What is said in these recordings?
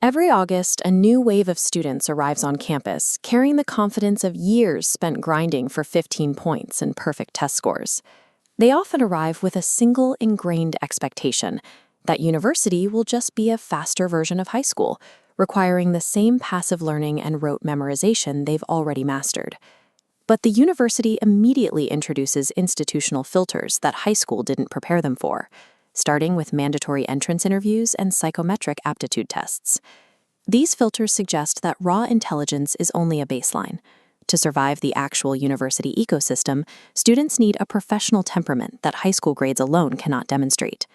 Every August, a new wave of students arrives on campus, carrying the confidence of years spent grinding for 15 points and perfect test scores. They often arrive with a single ingrained expectation that university will just be a faster version of high school, requiring the same passive learning and rote memorization they've already mastered. But the university immediately introduces institutional filters that high school didn't prepare them for, starting with mandatory entrance interviews and psychometric aptitude tests. These filters suggest that raw intelligence is only a baseline. To survive the actual university ecosystem, students need a professional temperament that high school grades alone cannot demonstrate.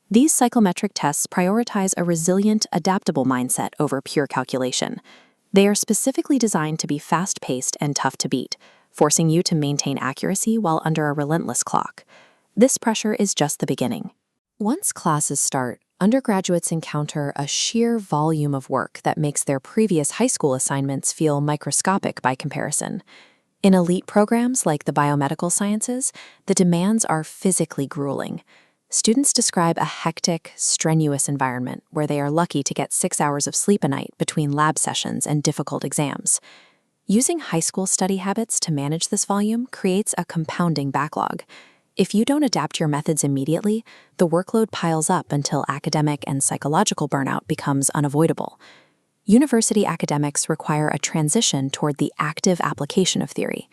These psychometric tests prioritize a resilient, adaptable mindset over pure calculation. They are specifically designed to be fast-paced and tough to beat, forcing you to maintain accuracy while under a relentless clock. This pressure is just the beginning. Once classes start, undergraduates encounter a sheer volume of work that makes their previous high school assignments feel microscopic by comparison. In elite programs like the biomedical sciences, the demands are physically grueling. Students describe a hectic, strenuous environment where they are lucky to get 6 hours of sleep a night between lab sessions and difficult exams. Using high school study habits to manage this volume creates a compounding backlog. If you don't adapt your methods immediately, the workload piles up until academic and psychological burnout becomes unavoidable. University academics require a transition toward the active application of theory.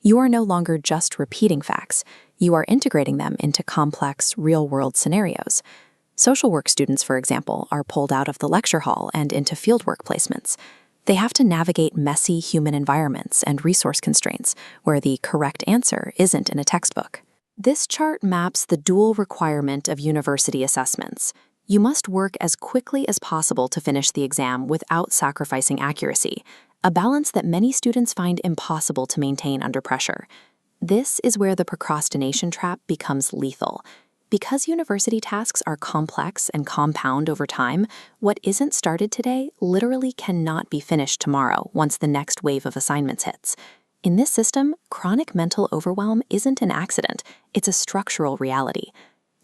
You are no longer just repeating facts, you are integrating them into complex, real-world scenarios. Social work students, for example, are pulled out of the lecture hall and into fieldwork placements. They have to navigate messy human environments and resource constraints where the correct answer isn't in a textbook. This chart maps the dual requirement of university assessments. You must work as quickly as possible to finish the exam without sacrificing accuracy, a balance that many students find impossible to maintain under pressure. This is where the procrastination trap becomes lethal. Because university tasks are complex and compound over time, what isn't started today literally cannot be finished tomorrow once the next wave of assignments hits. In this system, chronic mental overwhelm isn't an accident, it's a structural reality.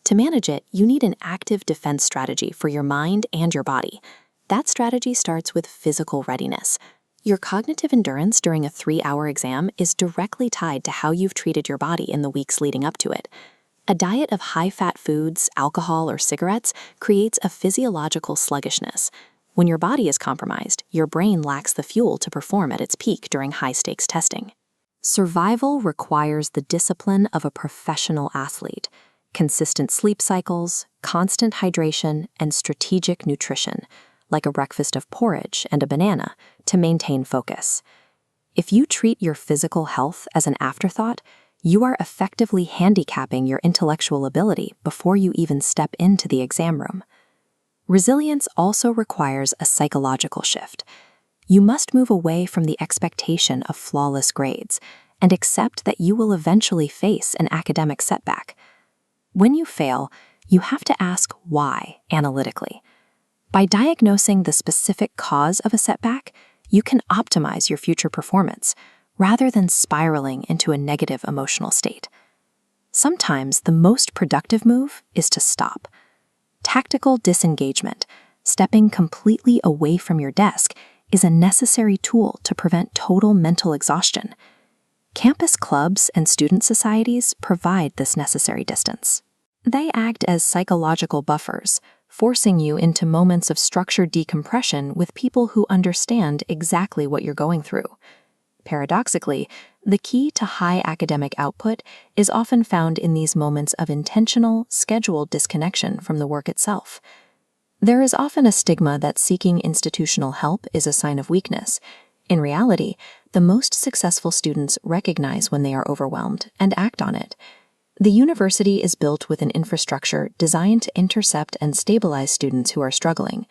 To manage it, you need an active defense strategy for your mind and your body. That strategy starts with physical readiness. Your cognitive endurance during a 3-hour exam is directly tied to how you've treated your body in the weeks leading up to it. A diet of high-fat foods, alcohol, or cigarettes creates a physiological sluggishness. When your body is compromised, your brain lacks the fuel to perform at its peak during high-stakes testing. Survival requires the discipline of a professional athlete, consistent sleep cycles, constant hydration, and strategic nutrition, like a breakfast of porridge and a banana, to maintain focus. If you treat your physical health as an afterthought, you are effectively handicapping your intellectual ability before you even step into the exam room. Resilience also requires a psychological shift. You must move away from the expectation of flawless grades and accept that you will eventually face an academic setback. When you fail, you have to ask why analytically. By diagnosing the specific cause of a setback, you can optimize your future performance rather than spiraling into a negative emotional state. Sometimes the most productive move is to stop. Tactical disengagement, stepping completely away from your desk, is a necessary tool to prevent total mental exhaustion. Campus clubs and student societies provide this necessary distance. They act as psychological buffers, forcing you into moments of structured decompression with people who understand exactly what you're going through. Paradoxically, the key to high academic output is often found in these moments of intentional, scheduled disconnection from the work itself. There is often a stigma that seeking institutional help is a sign of weakness. In reality, the most successful students recognize when they are overwhelmed and act on it. The university is built with an infrastructure designed to intercept and stabilize students who are struggling.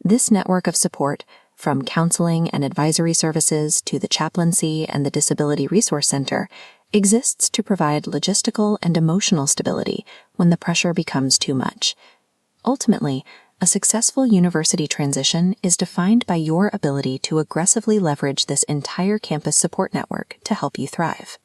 This network of support, from counseling and advisory services to the chaplaincy and the Disability Resource Center, exists to provide logistical and emotional stability when the pressure becomes too much. Ultimately, a successful university transition is defined by your ability to aggressively leverage this entire campus support network to help you thrive.